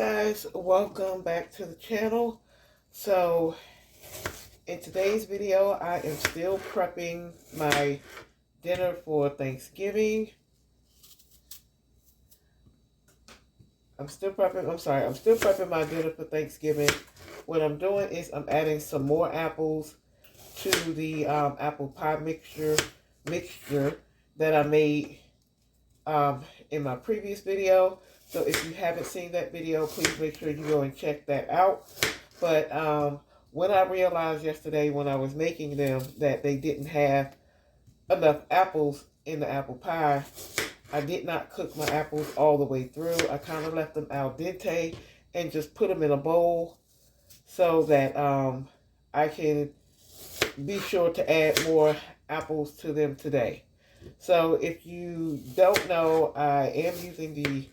guys, welcome back to the channel. So in today's video I am still prepping my dinner for Thanksgiving. I'm still prepping my dinner for Thanksgiving. What I'm doing is I'm adding some more apples to the apple pie mixture that I made in my previous video. So if you haven't seen that video, please make sure you go and check that out. But when I realized yesterday when I was making them that they didn't have enough apples in the apple pie, I did not cook my apples all the way through. I kind of left them al dente and just put them in a bowl so that I can be sure to add more apples to them today. So if you don't know, I am using the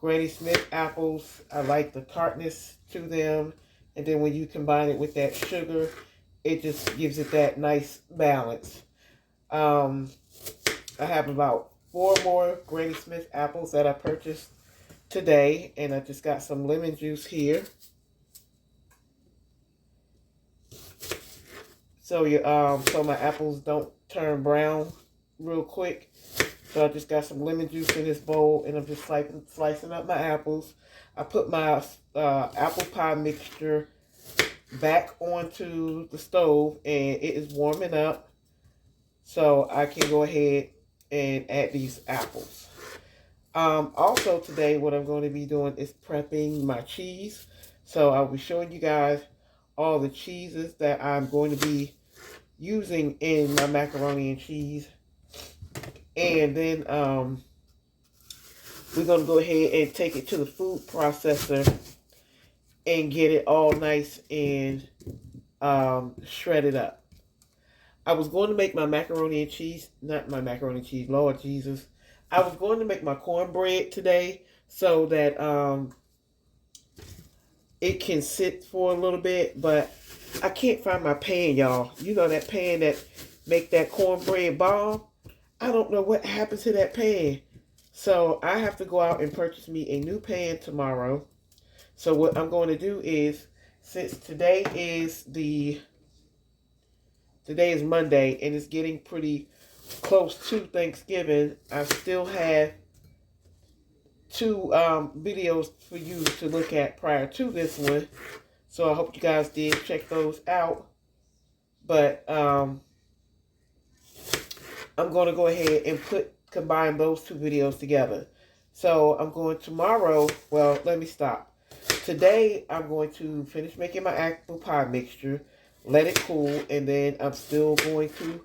Granny Smith apples. I like the tartness to them. And then when you combine it with that sugar, it just gives it that nice balance. I have about 4 more Granny Smith apples that I purchased today. And I just got some lemon juice here. So my apples don't turn brown real quick. So I just got some lemon juice in this bowl and I'm just slicing up my apples. I put my apple pie mixture back onto the stove and it is warming up. So I can go ahead and add these apples. Also today what I'm going to be doing is prepping my cheese. So I'll be showing you guys all the cheeses that I'm going to be using in my macaroni and cheese. And then we're going to go ahead and take it to the food processor and get it all nice and shredded up. I was going to make my macaroni and cheese, not my macaroni and cheese, Lord Jesus. I was going to make my cornbread today so that it can sit for a little bit, but I can't find my pan, y'all. You know that pan that make that cornbread bomb? I don't know what happened to that pan. So I have to go out and purchase me a new pan tomorrow. So what I'm going to do is, since today is Monday and it's getting pretty close to Thanksgiving, I still have 2 videos for you to look at prior to this one. So I hope you guys did check those out. But I'm going to go ahead and combine those 2 videos together. So I'm going tomorrow, well, let me stop. Today I'm going to finish making my apple pie mixture, let it cool, and then I'm still going to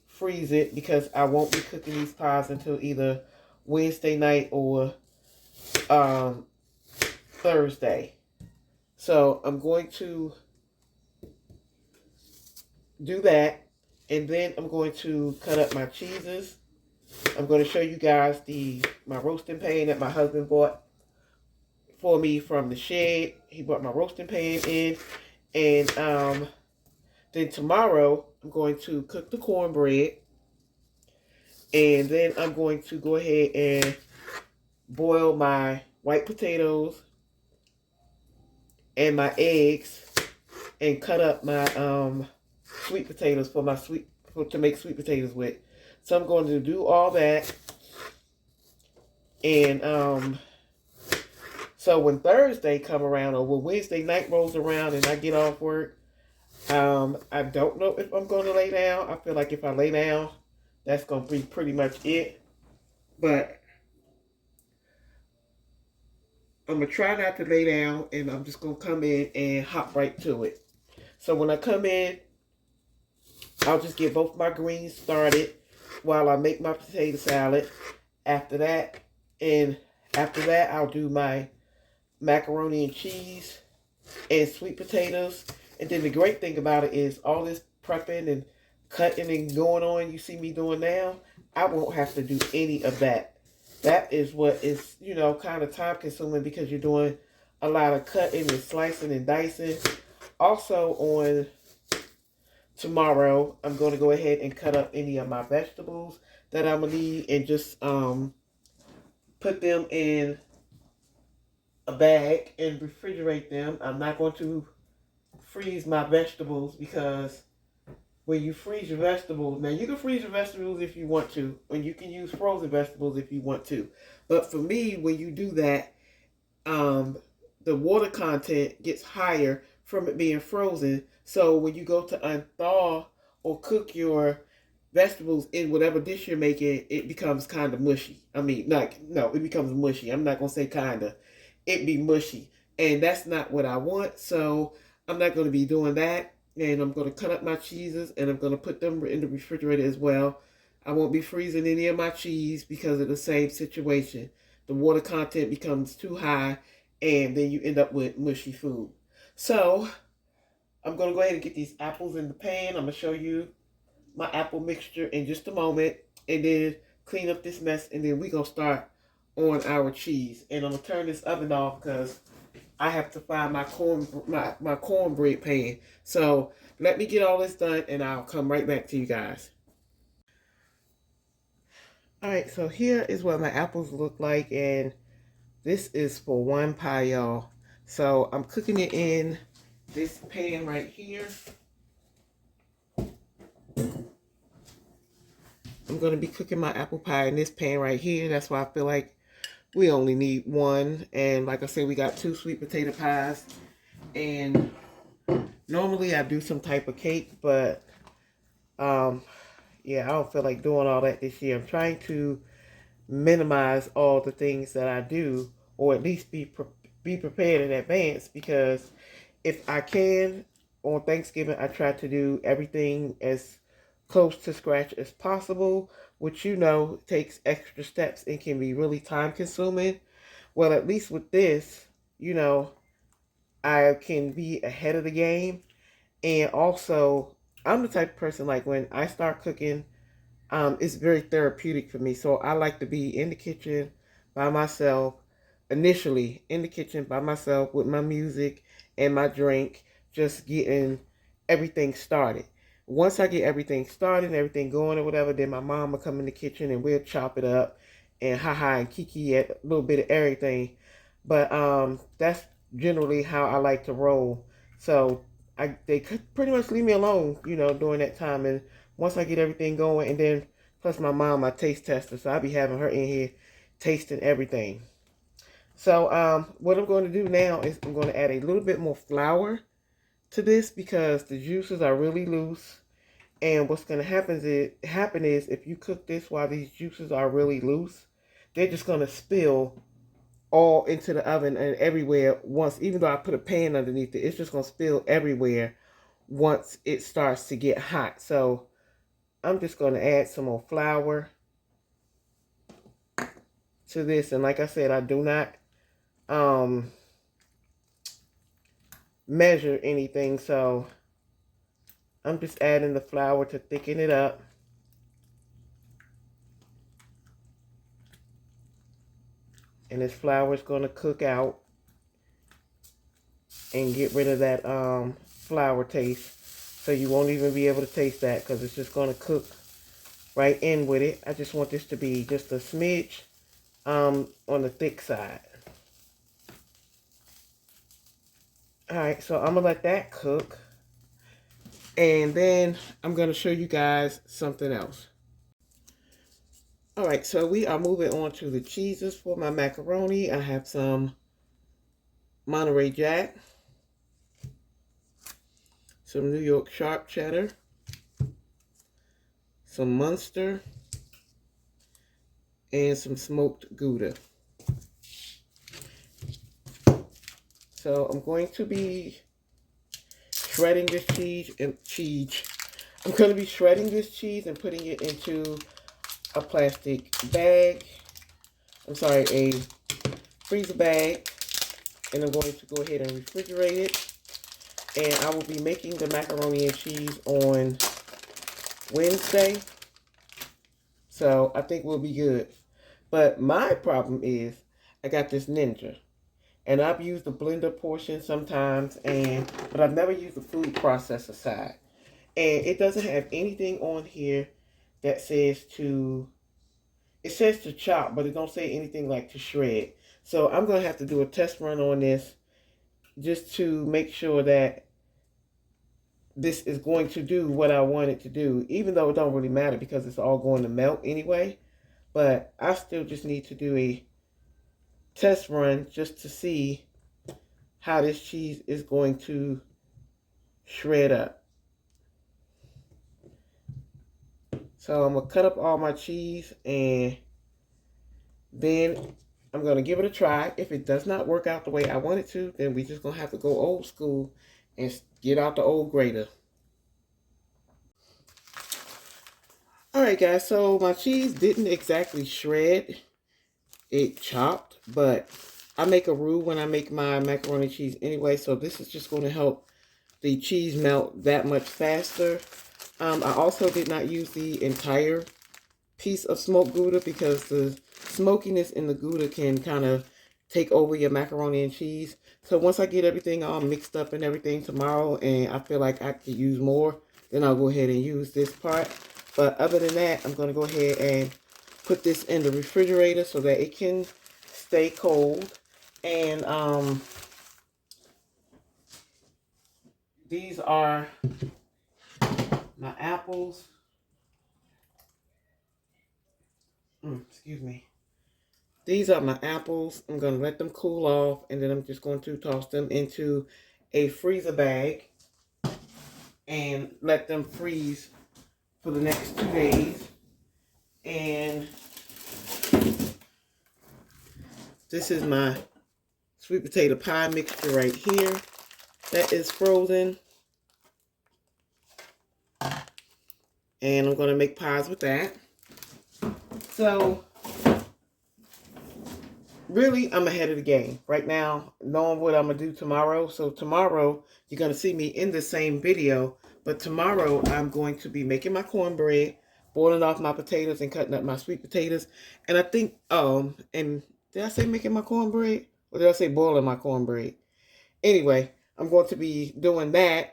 freeze it because I won't be cooking these pies until either Wednesday night or Thursday. So I'm going to do that, and then I'm going to cut up my cheeses. I'm going to show you guys my roasting pan that my husband bought for me from the shed. He brought my roasting pan in, and then tomorrow I'm going to cook the cornbread, and then I'm going to go ahead and boil my white potatoes and my eggs and cut up my sweet potatoes to make sweet potatoes with. So I'm going to do all that. And so when Thursday come around, or when Wednesday night rolls around and I get off work, I don't know if I'm going to lay down. I feel like if I lay down, that's going to be pretty much it. But I'm going to try not to lay down, and I'm just going to come in and hop right to it. So when I come in, I'll just get both my greens started while I make my potato salad. After that, I'll do my macaroni and cheese and sweet potatoes. And then the great thing about it is all this prepping and cutting and going on you see me doing now, I won't have to do any of that. That is what is, kind of time consuming because you're doing a lot of cutting and slicing and dicing. Also on tomorrow, I'm going to go ahead and cut up any of my vegetables that I'm going to need and just put them in a bag and refrigerate them. I'm not going to freeze my vegetables because when you freeze your vegetables, now you can freeze your vegetables if you want to, and you can use frozen vegetables if you want to. But for me, when you do that, um, the water content gets higher from it being frozen. So when you go to unthaw or cook your vegetables in whatever dish you're making, it becomes kind of mushy. I mean, like, no, it becomes mushy. I'm not going to say kind of. It be mushy. And that's not what I want. So I'm not going to be doing that. And I'm going to cut up my cheeses and I'm going to put them in the refrigerator as well. I won't be freezing any of my cheese because of the same situation. The water content becomes too high and then you end up with mushy food. So I'm going to go ahead and get these apples in the pan. I'm going to show you my apple mixture in just a moment and then clean up this mess and then we're going to start on our cheese. And I'm going to turn this oven off because I have to find my cornbread pan. So let me get all this done and I'll come right back to you guys. Alright, so here is what my apples look like, and this is for one pie, y'all. So I'm cooking it in this pan right here. I'm going to be cooking my apple pie in this pan right here. That's why I feel like we only need one. And like I said, we got 2 sweet potato pies. And normally I do some type of cake, but yeah, I don't feel like doing all that this year. I'm trying to minimize all the things that I do, or at least be prepared in advance, because if I can, on Thanksgiving, I try to do everything as close to scratch as possible, which takes extra steps and can be really time consuming. Well, at least with this, I can be ahead of the game. And also, I'm the type of person, like, when I start cooking, it's very therapeutic for me. So I like to be in the kitchen by myself, initially in the kitchen by myself with my music and my drink, just getting everything started. Once I get everything started and everything going or whatever, then my mom will come in the kitchen and we'll chop it up and haha and kiki at a little bit of everything. But that's generally how I like to roll. So they could pretty much leave me alone, during that time. And once I get everything going, and then plus my mom, my taste tester, so I'll be having her in here tasting everything. So what I'm going to do now is I'm going to add a little bit more flour to this because the juices are really loose. And what's going to happen is if you cook this while these juices are really loose, they're just going to spill all into the oven and everywhere once, even though I put a pan underneath it, it's just going to spill everywhere once it starts to get hot. So I'm just going to add some more flour to this. And like I said, I do not measure anything. So I'm just adding the flour to thicken it up. And this flour is going to cook out and get rid of that flour taste. So you won't even be able to taste that because it's just going to cook right in with it. I just want this to be just a smidge on the thick side. Alright, so I'm going to let that cook. And then I'm going to show you guys something else. Alright, so we are moving on to the cheeses for my macaroni. I have some Monterey Jack, some New York Sharp Cheddar, some Munster, and some smoked Gouda. So I'm going to be shredding this cheese. I'm going to be shredding this cheese and putting it into a plastic bag. I'm sorry, a freezer bag. And I'm going to go ahead and refrigerate it. And I will be making the macaroni and cheese on Wednesday. So I think we'll be good. But my problem is I got this Ninja. And I've used the blender portion sometimes, but I've never used the food processor side. And it doesn't have anything on here that says it says to chop, but it don't say anything like to shred. So I'm going to have to do a test run on this just to make sure that this is going to do what I want it to do, even though it don't really matter because it's all going to melt anyway. But I still just need to do a test run just to see how this cheese is going to shred up. So I'm going to cut up all my cheese, and then I'm going to give it a try. If it does not work out the way I want it to, then we're just going to have to go old school and get out the old grater. Alright guys, so my cheese didn't exactly shred. It chopped, but I make a roux when I make my macaroni cheese anyway, so this is just going to help the cheese melt that much faster. I also did not use the entire piece of smoked Gouda because the smokiness in the Gouda can kind of take over your macaroni and cheese. So once I get everything all mixed up and everything tomorrow and I feel like I could use more, then I'll go ahead and use this part. But other than that, I'm going to go ahead and put this in the refrigerator so that it can stay cold. And these are my apples. Excuse me. These are my apples. I'm going to let them cool off, and then I'm just going to toss them into a freezer bag and let them freeze for the next 2 days. And this is my sweet potato pie mixture right here. That is frozen. And I'm going to make pies with that. So really, I'm ahead of the game right now, knowing what I'm going to do tomorrow. So tomorrow, you're going to see me in the same video. But tomorrow, I'm going to be making my cornbread, boiling off my potatoes and cutting up my sweet potatoes. And I think, and did I say making my cornbread? Or did I say boiling my cornbread? Anyway, I'm going to be doing that.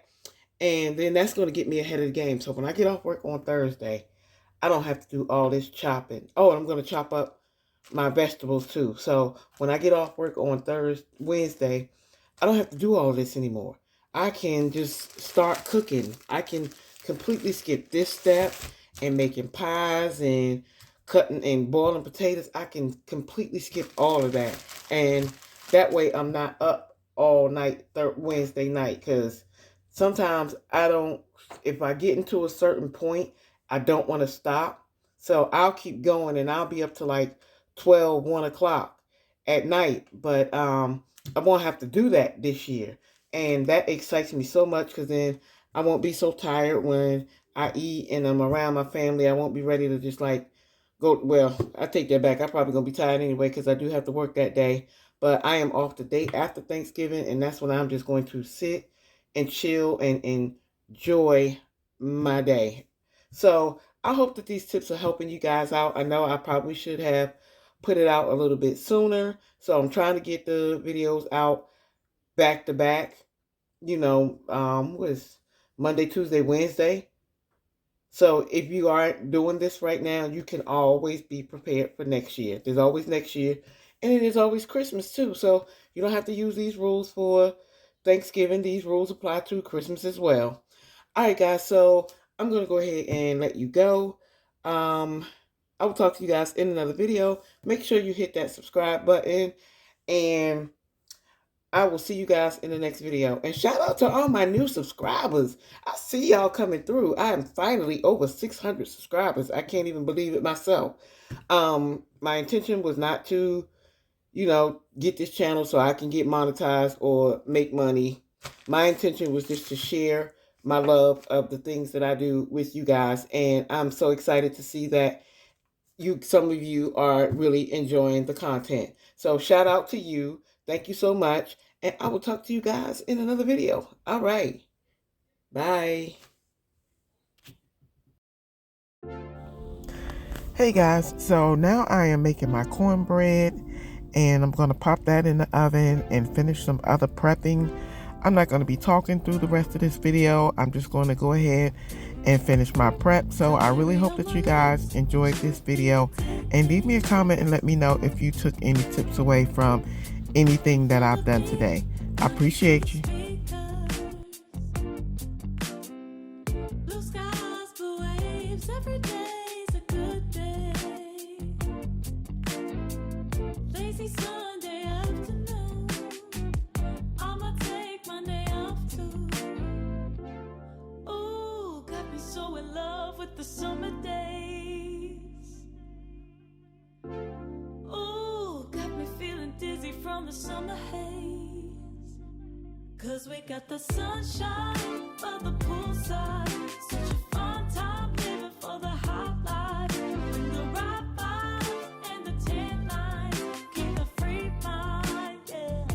And then that's going to get me ahead of the game. So when I get off work on Thursday, I don't have to do all this chopping. Oh, and I'm going to chop up my vegetables too. So when I get off work on Wednesday, I don't have to do all this anymore. I can just start cooking. I can completely skip this step and making pies and cutting and boiling potatoes. I can completely skip all of that. And that way I'm not up all night Wednesday night, because sometimes if I get into a certain point, I don't want to stop. So I'll keep going and I'll be up to like 12, 1 o'clock at night. But I won't have to do that this year. And that excites me so much, because then I won't be so tired when I eat and I'm around my family. I won't be ready to just like go. Well, I take that back. I'm probably going to be tired anyway because I do have to work that day. But I am off the day after Thanksgiving, and that's when I'm just going to sit and chill and enjoy my day. So I hope that these tips are helping you guys out. I know I probably should have put it out a little bit sooner. So I'm trying to get the videos out back to back. You know, was Monday, Tuesday, Wednesday. So if you aren't doing this right now, you can always be prepared for next year. There's always next year. And it is always Christmas too. So you don't have to use these rules for Thanksgiving. These rules apply to Christmas as well. All right, guys. So I'm going to go ahead and let you go. I will talk to you guys in another video. Make sure you hit that subscribe button. And I will see you guys in the next video. And shout out to all my new subscribers. I see y'all coming through. I am finally over 600 subscribers. I can't even believe it myself. My intention was not to, get this channel so I can get monetized or make money. My intention was just to share my love of the things that I do with you guys. And I'm so excited to see that some of you are really enjoying the content. So shout out to you. Thank you so much. And I will talk to you guys in another video. All right. Bye. Hey guys, so now I am making my cornbread, and I'm going to pop that in the oven and finish some other prepping. I'm not going to be talking through the rest of this video. I'm just going to go ahead and finish my prep. So I really hope that you guys enjoyed this video, and leave me a comment and let me know if you took any tips away from anything that I've done today. I appreciate you. The summer days. Ooh, got me feeling dizzy from the summer haze. 'Cause we got the sunshine by the poolside. Such a fun time living for the hot life. Bring the right vibes and the tan lines. Keep a free mind, yeah.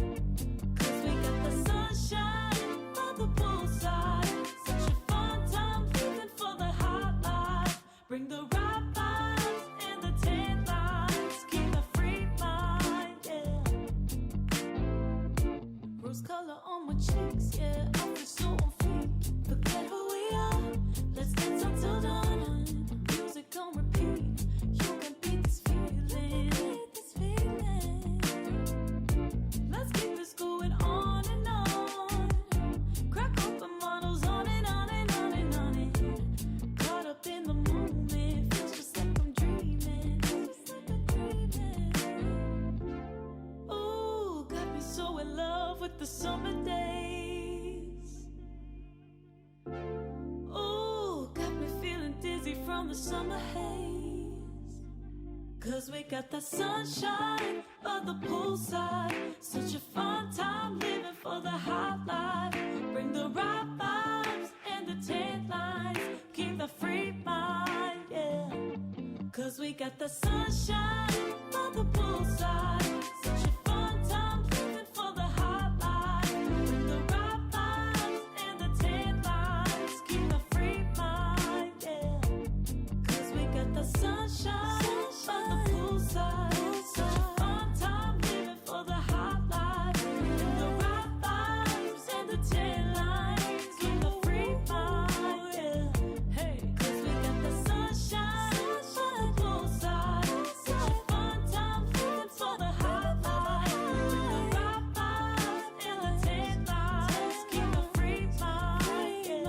'Cause we got the sunshine by the poolside. Such a fun time living for the hot life. Bring the right vibes and the tan lines. Keep a free mind, yeah. Rose color on my cheeks, yeah. I feel so on fleek. Forget who we are. Let's dance until dawn. Music on repeat. You can beat this feeling. Let's keep this going on and on. Crack open bottles on and on and on and on and caught up in the moment. Feels just like I'm dreaming. Ooh, got me so in love with the summer days. Ooh, got me feeling dizzy from the summer haze. 'Cause we got the sunshine by the poolside. Such a fun time living for the hot life. Bring the right vibes and the tan lines. Keep the free mind, yeah. 'Cause we got the sunshine by the poolside. Such a fun time living for the hot life. Bring the right vibes and the tan lines. Keep the free mind, yeah. 'Cause we got the sunshine by the poolside. Such a fun time living for the hot life. Bring the right vibes and the tan lines. Keep the free mind, yeah. Hey, 'cause we got the sunshine by the poolside. Such a fun time living for the hot life. Bring the right vibes and the tan lines. Keep the free mind, yeah.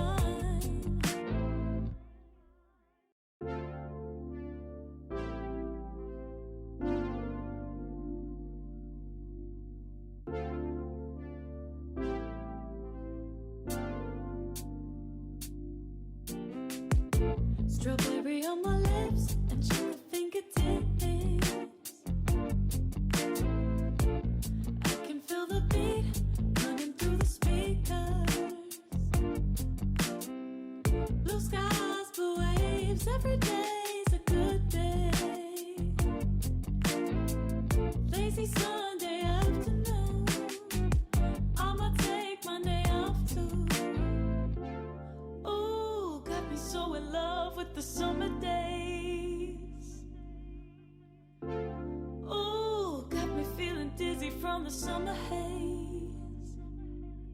Strawberry on my lips and sugar fingertips. I can feel the beat running through the speakers. Blue skies, blue waves, every day's a good day. Lazy Sunday afternoon, I'ma take my day off too. Ooh, got me so in love with the summer days. Ooh, got me feeling dizzy from the summer haze.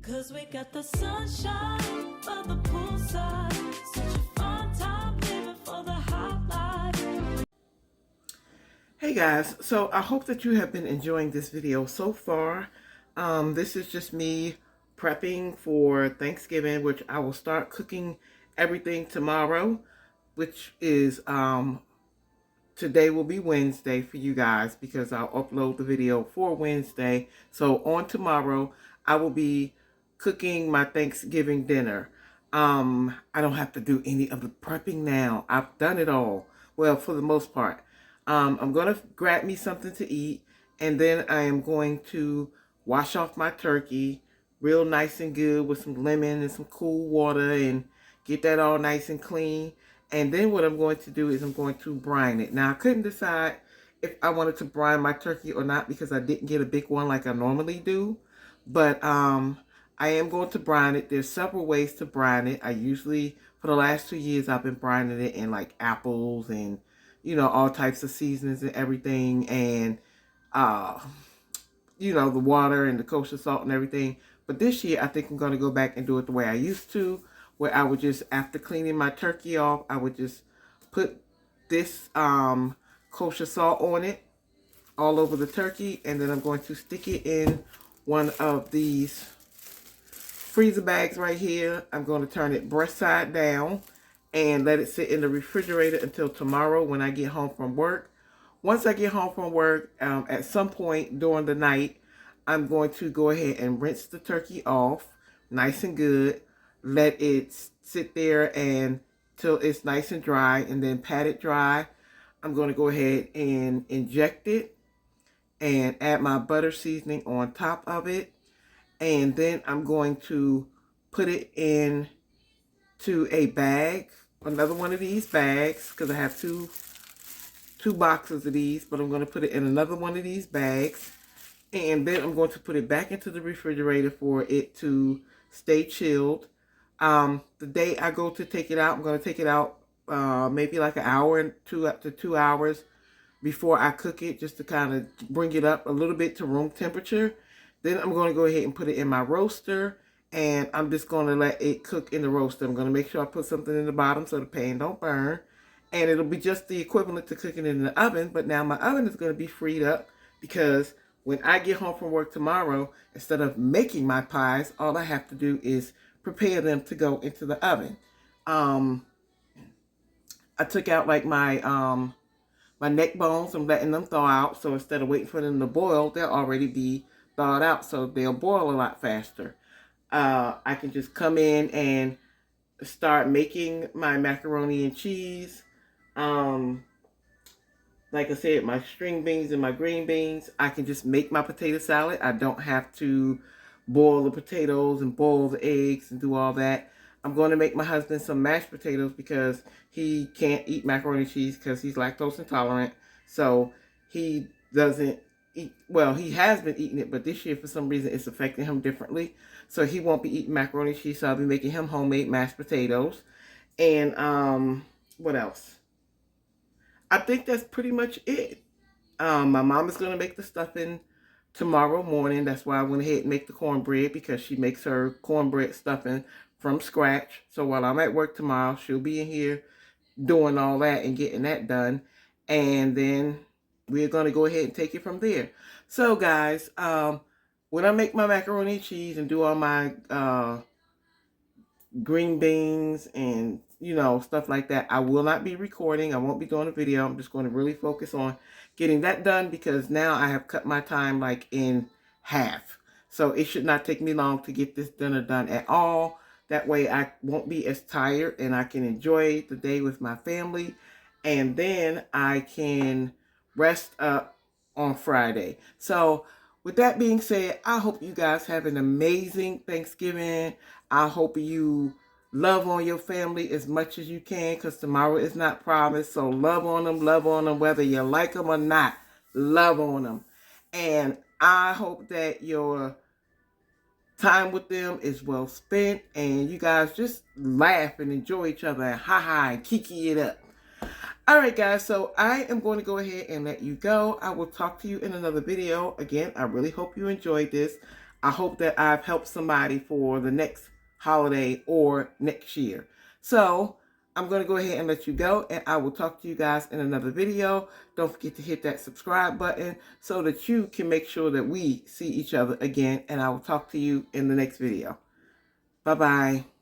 'Cause we got the sunshine by the poolside. Such a fun time living for the hot life. Hey guys, so I hope that you have been enjoying this video so far. This is just me prepping for Thanksgiving, which I will start cooking everything tomorrow, which is today will be Wednesday for you guys because I'll upload the video for Wednesday. So on tomorrow, I will be cooking my Thanksgiving dinner. I don't have to do any of the prepping now. I've done it all. Well, for the most part. I'm going to grab me something to eat, and then I am going to wash off my turkey real nice and good with some lemon and some cool water and get that all nice and clean. And then what I'm going to do is I'm going to brine it. Now, I couldn't decide if I wanted to brine my turkey or not because I didn't get a big one like I normally do. But I am going to brine it. There's several ways to brine it. I usually, for the last 2 years, I've been brining it in like apples and, you know, all types of seasonings and everything. And, you know, the water and the kosher salt and everything. But this year, I think I'm going to go back and do it the way I used to, where I would just, after cleaning my turkey off, I would just put this kosher salt on it all over the turkey, and then I'm going to stick it in one of these freezer bags right here. I'm going to turn it breast side down and let it sit in the refrigerator until tomorrow when I get home from work. Once I get home from work, at some point during the night, I'm going to go ahead and rinse the turkey off nice and good. Let it sit there and till it's nice and dry, and then pat it dry. I'm going to go ahead and inject it and add my butter seasoning on top of it. And then I'm going to put it in to a bag, another one of these bags, because I have two boxes of these, but I'm going to put it in another one of these bags. And then I'm going to put it back into the refrigerator for it to stay chilled. The day I go to take it out, I'm going to take it out maybe like an hour and up to 2 hours before I cook it, just to kind of bring it up a little bit to room temperature. Then I'm going to go ahead and put it in my roaster, and I'm just going to let it cook in the roaster. I'm going to make sure I put something in the bottom so the pan don't burn, and it'll be just the equivalent to cooking it in the oven. But now my oven is going to be freed up, because when I get home from work tomorrow, instead of making my pies, all I have to do is prepare them to go into the oven. I took out like my neck bones. I'm letting them thaw out, so instead of waiting for them to boil, they'll already be thawed out, so they'll boil a lot faster. I can just come in and start making my macaroni and cheese. Like I said, my string beans and my green beans, I can just make my potato salad. I don't have to boil the potatoes and boil the eggs and do all that. I'm going to make my husband some mashed potatoes because he can't eat macaroni and cheese because he's lactose intolerant. So he doesn't eat, well, he has been eating it, but this year for some reason it's affecting him differently. So he won't be eating macaroni and cheese, so I'll be making him homemade mashed potatoes. And what else? I think that's pretty much it. My mom is going to make the stuffing tomorrow morning. That's why I went ahead and make the cornbread, because she makes her cornbread stuffing from scratch. So while I'm at work tomorrow, she'll be in here doing all that and getting that done. And then we're going to go ahead and take it from there. So guys, when I make my macaroni and cheese and do all my green beans and stuff like that, I will not be recording. I won't be doing a video. I'm just going to really focus on getting that done, because now I have cut my time like in half. So it should not take me long to get this dinner done at all. That way I won't be as tired, and I can enjoy the day with my family, and then I can rest up on Friday. So with that being said, I hope you guys have an amazing Thanksgiving. I hope you love on your family as much as you can, because tomorrow is not promised. So love on them, whether you like them or not. Love on them. And I hope that your time with them is well spent, and you guys just laugh and enjoy each other and ha and kiki it up. All right, guys, so I am going to go ahead and let you go. I will talk to you in another video. Again, I really hope you enjoyed this. I hope that I've helped somebody for the next holiday or next year. So I'm going to go ahead and let you go, and I will talk to you guys in another video. Don't forget to hit that subscribe button so that you can make sure that we see each other again, and I will talk to you in the next video. Bye-bye.